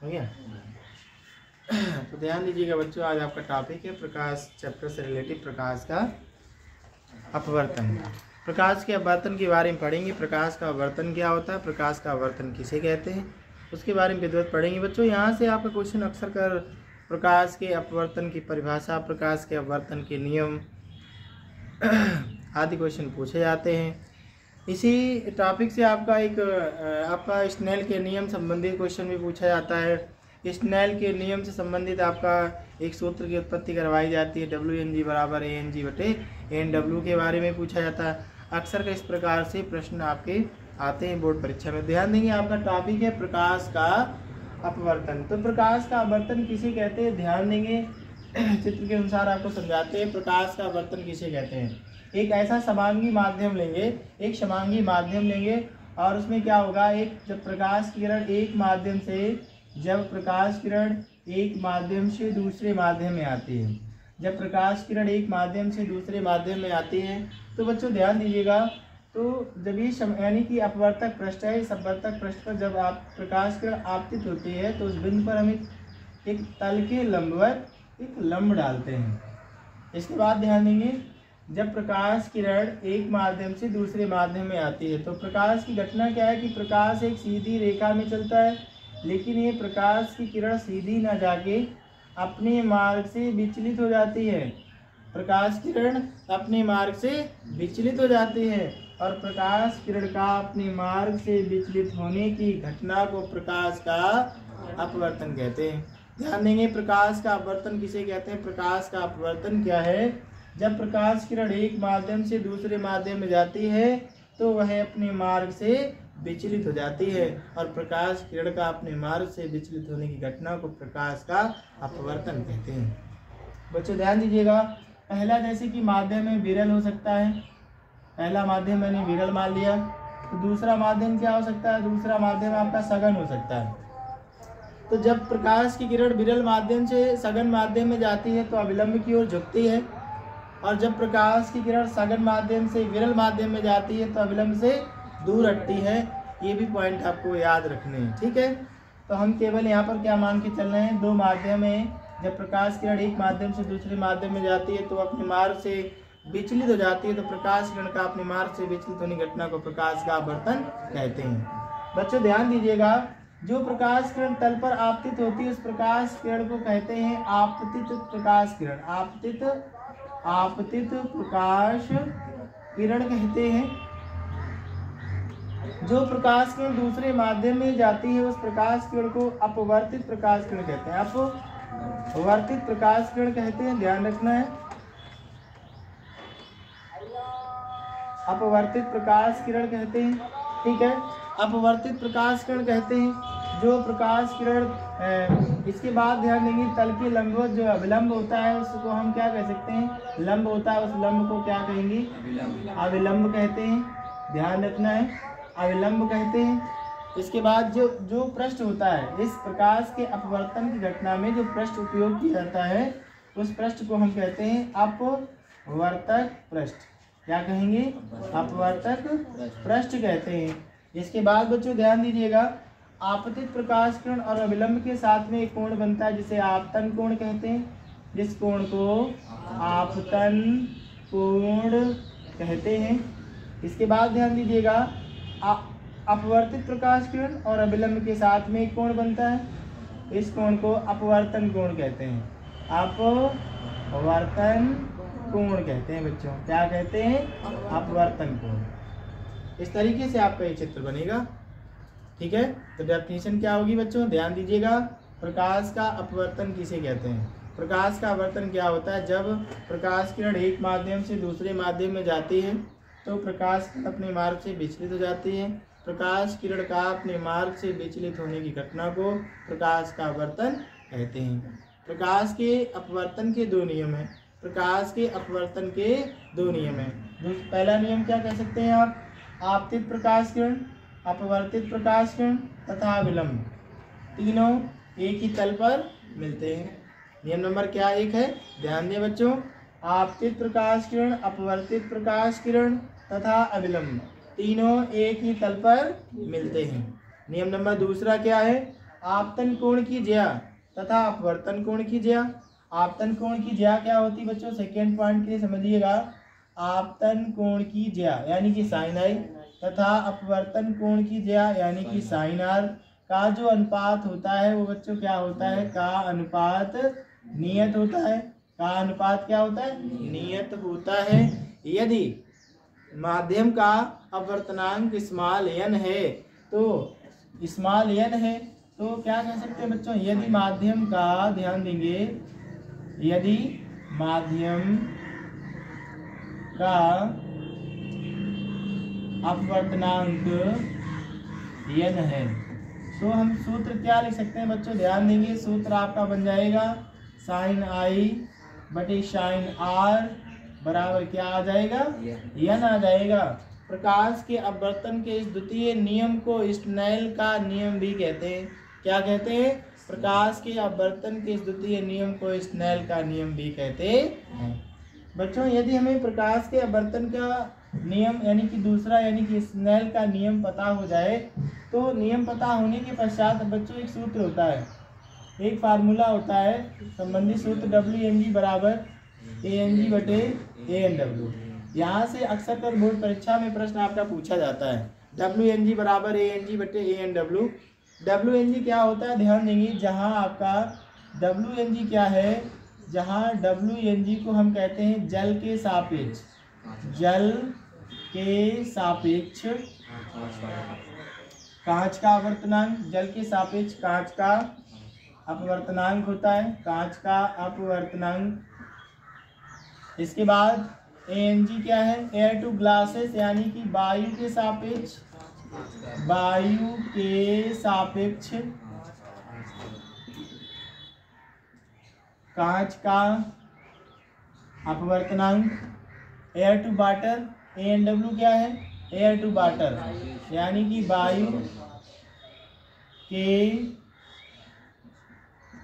हो गया। तो ध्यान दीजिएगा बच्चों, आज आपका टॉपिक है प्रकाश, चैप्टर से रिलेटिव प्रकाश का अपवर्तन। प्रकाश के अपवर्तन के बारे में पढ़ेंगे। प्रकाश का अपवर्तन क्या होता है, प्रकाश का अपवर्तन किसे कहते हैं, उसके बारे में विधिवत पढ़ेंगे बच्चों। यहाँ से आपका क्वेश्चन अक्सर कर प्रकाश के अपवर्तन की परिभाषा, प्रकाश के अपवर्तन के नियम आदि क्वेश्चन पूछे जाते हैं। इसी टॉपिक से आपका स्नेल के नियम संबंधित क्वेश्चन भी पूछा जाता है। स्नेल के नियम से संबंधित आपका एक सूत्र की उत्पत्ति करवाई जाती है, WNG बराबर ANG बटे NW के बारे में पूछा जाता है। अक्सर का इस प्रकार से प्रश्न आपके आते हैं बोर्ड परीक्षा में। ध्यान देंगे, आपका टॉपिक है प्रकाश का अपवर्तन। तो प्रकाश का अपवर्तन किसे कहते हैं, ध्यान देंगे, चित्र के अनुसार आपको समझाते हैं प्रकाश का अपवर्तन किसे कहते हैं। एक ऐसा समांगी माध्यम लेंगे, एक समांगी माध्यम लेंगे और उसमें क्या होगा, जब प्रकाश किरण एक माध्यम से दूसरे माध्यम में आती है, जब प्रकाश किरण एक माध्यम से दूसरे माध्यम में आती है तो बच्चों ध्यान दीजिएगा, तो जब ये यानी कि अपवर्तक पृष्ठ है, इस अपवर्तक पृष्ठ पर जब आप प्रकाश किरण आपतित होती है तो उस बिंदु पर हम एक तल के लंबवत एक लंब डालते हैं। इसके बाद ध्यान देंगे, जब प्रकाश किरण एक माध्यम से दूसरे माध्यम में आती है तो प्रकाश की घटना क्या है कि प्रकाश एक सीधी रेखा में चलता है, लेकिन ये प्रकाश की किरण सीधी ना जाके अपने मार्ग से विचलित हो जाती है। प्रकाश किरण अपने मार्ग से विचलित हो जाती है और प्रकाश किरण का अपने मार्ग से विचलित होने की घटना को प्रकाश का अपवर्तन कहते हैं। ध्यान देंगे, प्रकाश का अपवर्तन किसे कहते हैं, प्रकाश का अपवर्तन क्या है, जब प्रकाश किरण एक माध्यम से दूसरे माध्यम में जाती है तो वह अपने मार्ग से विचलित हो जाती है और प्रकाश किरण का अपने मार्ग से विचलित होने की घटना को प्रकाश का अपवर्तन कहते हैं। बच्चों ध्यान दीजिएगा, पहला जैसे कि माध्यम में विरल हो सकता है, पहला माध्यम मैंने विरल मान लिया, तो दूसरा माध्यम क्या हो सकता है, दूसरा माध्यम आपका सघन हो सकता है। तो जब प्रकाश की किरण विरल माध्यम से सघन माध्यम में जाती है तो अविलंब की ओर झुकती है, और जब प्रकाश की किरण सघन माध्यम से विरल माध्यम में जाती है तो अविलंब से दूर हटती है। ये भी पॉइंट आपको याद रखने हैं, ठीक है। तो हम केवल यहाँ पर क्या मान के चल रहे हैं, दो माध्यम है, जब प्रकाश किरण एक माध्यम से दूसरे माध्यम में जाती है तो अपने मार्ग से विचलित हो जाती है, तो प्रकाश किरण का अपने मार्ग से विचलित होने की घटना को प्रकाश का अपवर्तन कहते हैं। बच्चों ध्यान दीजिएगा, जो प्रकाश किरण तल पर आपतित होती है उस प्रकाश किरण को कहते हैं आपतित प्रकाश किरण, आपतित प्रकाश किरण कहते हैं। जो प्रकाश किरण दूसरे माध्यम में जाती है उस प्रकाश किरण को अपवर्तित प्रकाश किरण कहते हैं, अपवर्तित प्रकाश किरण कहते हैं, ध्यान रखना है। अपवर्तित प्रकाश किरण कहते हैं, ठीक है, अपवर्तित प्रकाश किरण कहते हैं जो प्रकाश किरण। इसके बाद ध्यान देंगे, तल के लंबवत जो अविलंब होता है उसको हम क्या कह सकते हैं, लंब होता है, उस लंब को क्या कहेंगे, अविलंब कहते हैं, ध्यान रखना है, अविलंब कहते हैं। इसके बाद जो पृष्ठ होता है, इस प्रकाश के अपवर्तन की घटना में जो पृष्ठ उपयोग किया जाता है उस पृष्ठ को हम कहते हैं अपवर्तक पृष्ठ, क्या कहेंगे, अपवर्तक पृष्ठ कहते हैं। इसके बाद बच्चों ध्यान दीजिएगा, आपतित प्रकाश किरण और अविलंब के साथ में एक कोण बनता है जिसे आपतन कोण कहते हैं, जिस कोण को आपतन कोण कहते हैं। इसके बाद ध्यान दीजिएगा, अपवर्तित प्रकाश किरण और अविलंब के साथ में एक कोण बनता है, इस कोण को अपवर्तन कोण कहते हैं, अपवर्तन कोण कहते हैं बच्चों, क्या कहते हैं, अपवर्तन कोण। इस तरीके से आपका ये चित्र बनेगा, ठीक है। तो डेफिनेशन क्या होगी बच्चों, ध्यान दीजिएगा, प्रकाश का अपवर्तन किसे कहते हैं, प्रकाश का अपवर्तन क्या होता है, जब प्रकाश किरण एक माध्यम से दूसरे माध्यम में जाती है तो प्रकाश किरण अपने मार्ग से विचलित हो जाती है, प्रकाश किरण का अपने मार्ग से विचलित होने की घटना को प्रकाश का अपवर्तन कहते हैं। प्रकाश के अपवर्तन के दो नियम हैं, प्रकाश के अपवर्तन के दो नियम हैं। पहला नियम क्या कह सकते हैं आप, आपतित प्रकाश किरण, अपवर्तित प्रकाश किरण तथा विलंब, तीनों एक ही तल पर मिलते हैं। नियम नंबर क्या एक है, ध्यान दें बच्चों, आपतित प्रकाश किरण, अपवर्तित प्रकाश किरण तथा अविलंब तीनों एक ही तल पर मिलते हैं। नियम नंबर दूसरा क्या है, आपतन कोण की ज्या तथा अपवर्तन कोण की ज्या। आपतन कोण की ज्या क्या होती बच्चों, सेकेंड पॉइंट के लिए समझिएगा। आपतन कोण की ज्या यानी कि साइन आई तथा अपवर्तन कोण की ज्या यानी कि साइन आर का जो अनुपात होता है वो बच्चों क्या होता है, का अनुपात नियत होता है। का अनुपात क्या होता है, नियत होता है। यदि माध्यम का अपवर्तनांक स्मॉल n है तो स्मॉल n है तो क्या कह सकते हैं बच्चों, यदि माध्यम का, ध्यान देंगे, यदि माध्यम का अपवर्तनांक n है तो हम सूत्र क्या लिख सकते हैं बच्चों, ध्यान देंगे। सूत्र आपका बन जाएगा साइन आई बटे साइन आर बराबर क्या आ जाएगा, n आ जाएगा। प्रकाश के अपवर्तन के इस द्वितीय नियम को स्नेल का नियम भी कहते हैं। क्या कहते हैं, प्रकाश के अपवर्तन के इस द्वितीय नियम को स्नेल का नियम भी कहते हैं। बच्चों यदि हमें प्रकाश के अपवर्तन का नियम यानी कि दूसरा यानी कि स्नेल का नियम पता हो जाए तो नियम पता होने के पश्चात बच्चों एक सूत्र होता है, एक फार्मूला होता है, संबंधित सूत्र WmG बराबर ANG बटे ANW। यहाँ से अक्सर कर बोर्ड परीक्षा में प्रश्न आपका पूछा जाता है, WmG बराबर ANG बटे ANW। WmG क्या होता है, ध्यान देंगे, जहाँ आपका WmG क्या है, जहाँ WmG को हम कहते हैं जल के सापेक्ष, जल के सापेक्ष कांच का अपवर्तनांक, जल के सापेक्ष कांच का अपवर्तनांक होता है, कांच का अपवर्तनांक। इसके बाद ANG क्या है, एयर टू ग्लासेस यानी कि वायु के सापेक्ष, वायु के सापेक्ष कांच का अपवर्तनांक। एयर टू वाटर ANW क्या है, एयर टू वाटर यानी कि वायु के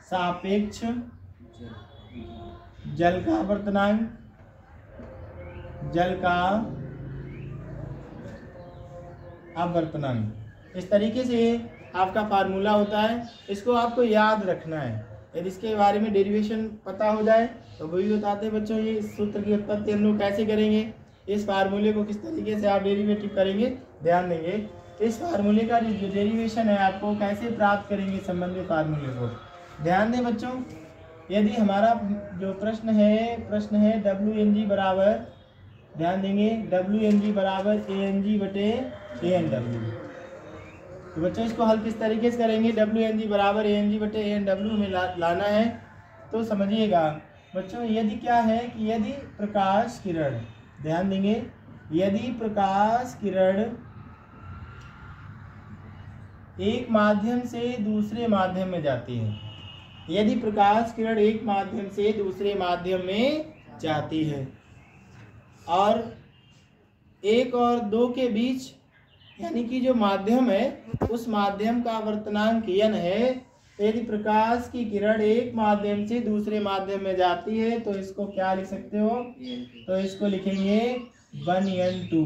सापेक्ष जल का अपवर्तनांक, जल का अपवर्तनांक। इस तरीके से आपका फार्मूला होता है, इसको आपको याद रखना है। यदि इसके बारे में डेरिवेशन पता हो जाए तो वो भी बताते हैं बच्चों, ये सूत्र की उत्पत्ति हम लोग कैसे करेंगे, इस फार्मूले को किस तरीके से आप डेरिवेटिव करेंगे, ध्यान देंगे। इस फार्मूले का जो डेरिवेशन है आपको कैसे प्राप्त करेंगे संबंधित फार्मूले को, ध्यान दें बच्चों। यदि हमारा जो प्रश्न है WmG बराबर, ध्यान देंगे, WmG बराबर ANG बटे ANW। तो बच्चों इसको हल किस तरीके से करेंगे, WmG बराबर ANG बटे ANW में लाना है। तो समझिएगा बच्चों, यदि क्या है कि यदि प्रकाश किरण, ध्यान देंगे, यदि प्रकाश किरण एक माध्यम से दूसरे माध्यम में जाती है, यदि प्रकाश किरण एक माध्यम से दूसरे माध्यम में जाती है और 1 और 2 के बीच यानी कि जो माध्यम है उस माध्यम का अपवर्तनांक n है, यदि प्रकाश की किरण एक माध्यम से दूसरे माध्यम में जाती है तो इसको क्या लिख सकते हो, तो इसको लिखेंगे 1n2,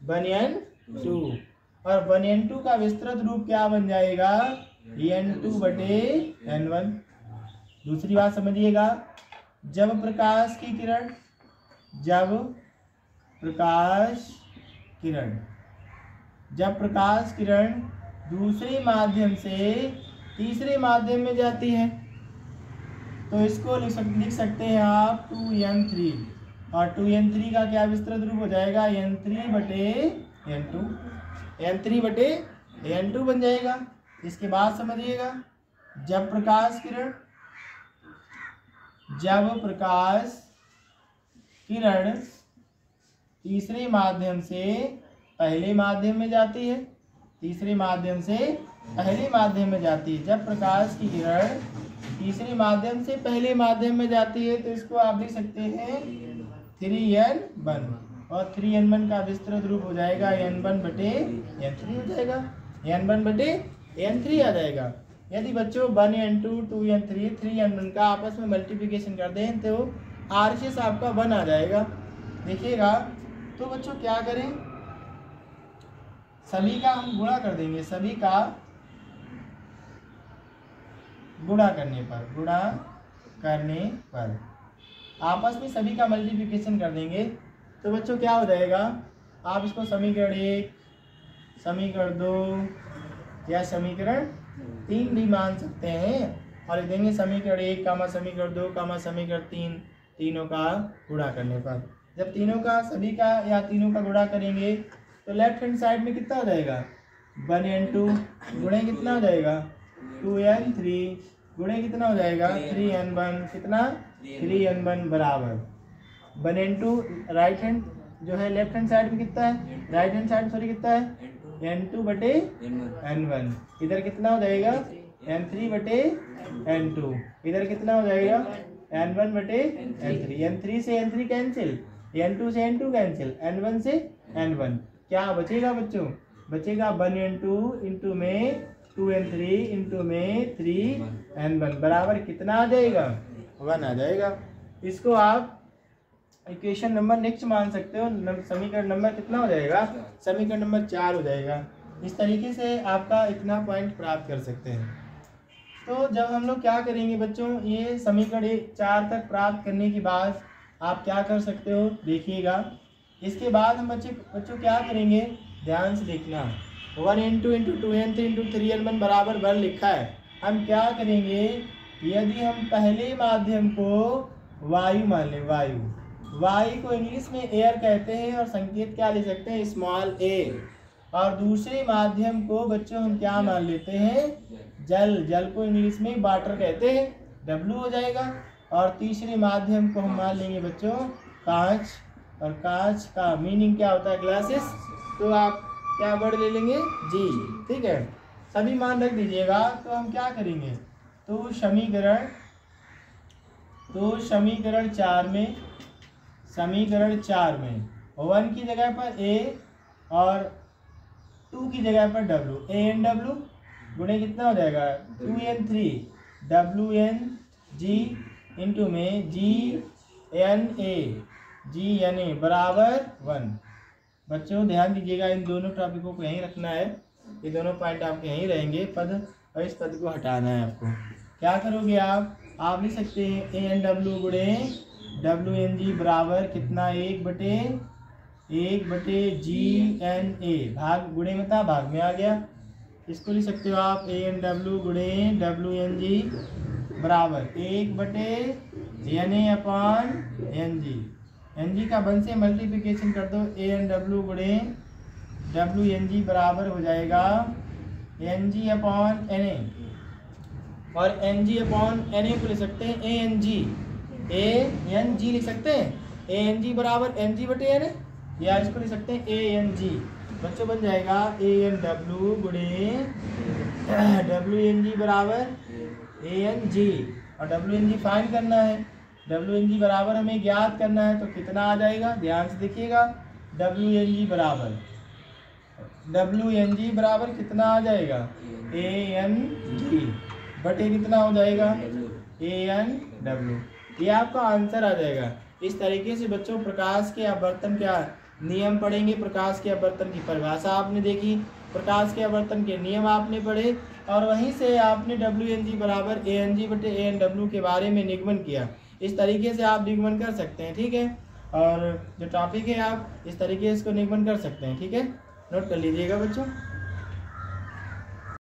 1n2। और 1n2 का विस्तृत रूप क्या बन जाएगा, n2 बटे n1। दूसरी बात समझिएगा, जब प्रकाश की किरण, जब प्रकाश किरण दूसरे माध्यम से तीसरे माध्यम में जाती है तो इसको लिख सकते हैं आप 2n3, और 2n3 का क्या विस्तृत रूप हो जाएगा, n3 बटे n2, n3 बटे n2 बन जाएगा। इसके बाद समझिएगा, जब प्रकाश किरण तीसरे माध्यम से पहले माध्यम में जाती है, तीसरे माध्यम से पहले माध्यम में जाती है, जब प्रकाश की किरण तीसरे माध्यम से पहले माध्यम में जाती है तो इसको आप लिख सकते हैं 3n1, और 3n1 का विस्तृत रूप हो जाएगा n1 बटे n3 हो जाएगा, n1 बटे n3 आ जाएगा। यदि बच्चों 1n2 2n3 3n1 का आपस में मल्टीप्लिकेशन कर दें तो RHS आपका 1 आ जाएगा, देखिएगा। तो बच्चों क्या करें, सभी का हम गुणा कर देंगे, सभी का गुणा करने पर आपस में सभी का मल्टीप्लिकेशन कर देंगे तो बच्चों क्या हो जाएगा, आप इसको समीकरण 1, समीकरण 2 या समीकरण 3 भी मान सकते हैं और देंगे समीकरण 1 कामा समीकरण 2 कामा समीकरण 3 तीनों का गुणा करने पर। जब तीनों का सभी का या तीनों का गुणा करेंगे तो लेफ्ट हैंड साइड में कितना हो जाएगा 1n2 गुणे कितना हो जाएगा 2n3 गुणे कितना हो जाएगा 3n1 कितना 3n1 बराबर 1n2 राइट हैंड जो है लेफ्ट हैंड साइड में कितना है, राइट हैंड साइड सॉरी कितना है n2 बटे n1, इधर कितना हो जाएगा n3 बटे n2, इधर कितना हो जाएगा n1 बटे n3, n3 से n3 कैंसिल, n2 से n2 कैंसिल, n1 से n1, क्या बचेगा बच्चों, बचेगा 1n2 इंटू में 2n3 इंटू में 3n1 बराबर कितना आ जाएगा 1 आ जाएगा। इसको आप इक्वेशन नंबर नेक्स्ट मान सकते हो, समीकरण नंबर कितना हो जाएगा, समीकरण नंबर 4 हो जाएगा। इस तरीके से आपका इतना पॉइंट प्राप्त कर सकते हैं। तो जब हम लोग क्या करेंगे बच्चों, ये समीकरण 4 तक प्राप्त करने के बाद आप क्या कर सकते हो देखिएगा। इसके बाद हम बच्चों क्या करेंगे, ध्यान से देखना, 1n2 into 2n3 into 3n1 बराबर 1 लिखा है। हम क्या करेंगे, यदि हम पहले माध्यम को वायु मान लें, वायु को इंग्लिश में एयर कहते हैं और संकेत क्या ले सकते हैं स्मॉल a, और दूसरे माध्यम को बच्चों हम क्या मान लेते हैं जल को इंग्लिश में वाटर कहते हैं, W हो जाएगा। और तीसरे माध्यम को हम मान लेंगे बच्चों कांच, और कांच का मीनिंग क्या होता है ग्लासेस, तो आप क्या वर्ड ले लेंगे G, ठीक है, सभी मान रख दीजिएगा। तो हम क्या करेंगे, तो समीकरण 4 में 1 की जगह पर A और 2 की जगह पर W, ANW गुणे कितना हो जाएगा 2n3 WNG इंटू में GNA बराबर 1। बच्चों ध्यान दीजिएगा, इन दोनों टॉपिकों को यहीं रखना है, ये दोनों पॉइंट आपके यहीं रहेंगे, पद और इस पद को हटाना है आपको। क्या करोगे आप लिख सकते हैं ANW गुणे WNG बराबर कितना 1 बटे GNA, भाग गुणे में था भाग में आ गया, इसको लिख सकते हो आप ANW गुणे WNG बराबर 1 बटे NA अपॉन NG का 1 से मल्टीप्लिकेशन कर दो, ANW गुणे WNG बराबर हो जाएगा NG अपॉन NA, और NG अपॉन NA को लिख सकते हैं ANG लिख सकते हैं, ANG बराबर NG बटे NA, या इसको लिख सकते हैं ANG। बच्चों बन जाएगा ANW गुणे WNG बराबर ANG, और WNG फाइंड करना है, WNG बराबर हमें ज्ञात करना है, तो कितना आ जाएगा ध्यान से देखिएगा, WNG बराबर कितना आ जाएगा ANG बटे कितना हो जाएगा ANW, ये आपका आंसर आ जाएगा। इस तरीके से बच्चों प्रकाश के अपवर्तन क्या नियम पढ़ेंगे, प्रकाश के अपवर्तन की परिभाषा आपने देखी, प्रकाश के अपवर्तन के नियम आपने पढ़े, और वहीं से आपने WNG बराबर ANG बटे ANW के बारे में निगमन किया। इस तरीके से आप निगमन कर सकते हैं, ठीक है, और जो टॉपिक है आप इस तरीके से इसको निगमन कर सकते हैं, ठीक है, नोट कर लीजिएगा बच्चों।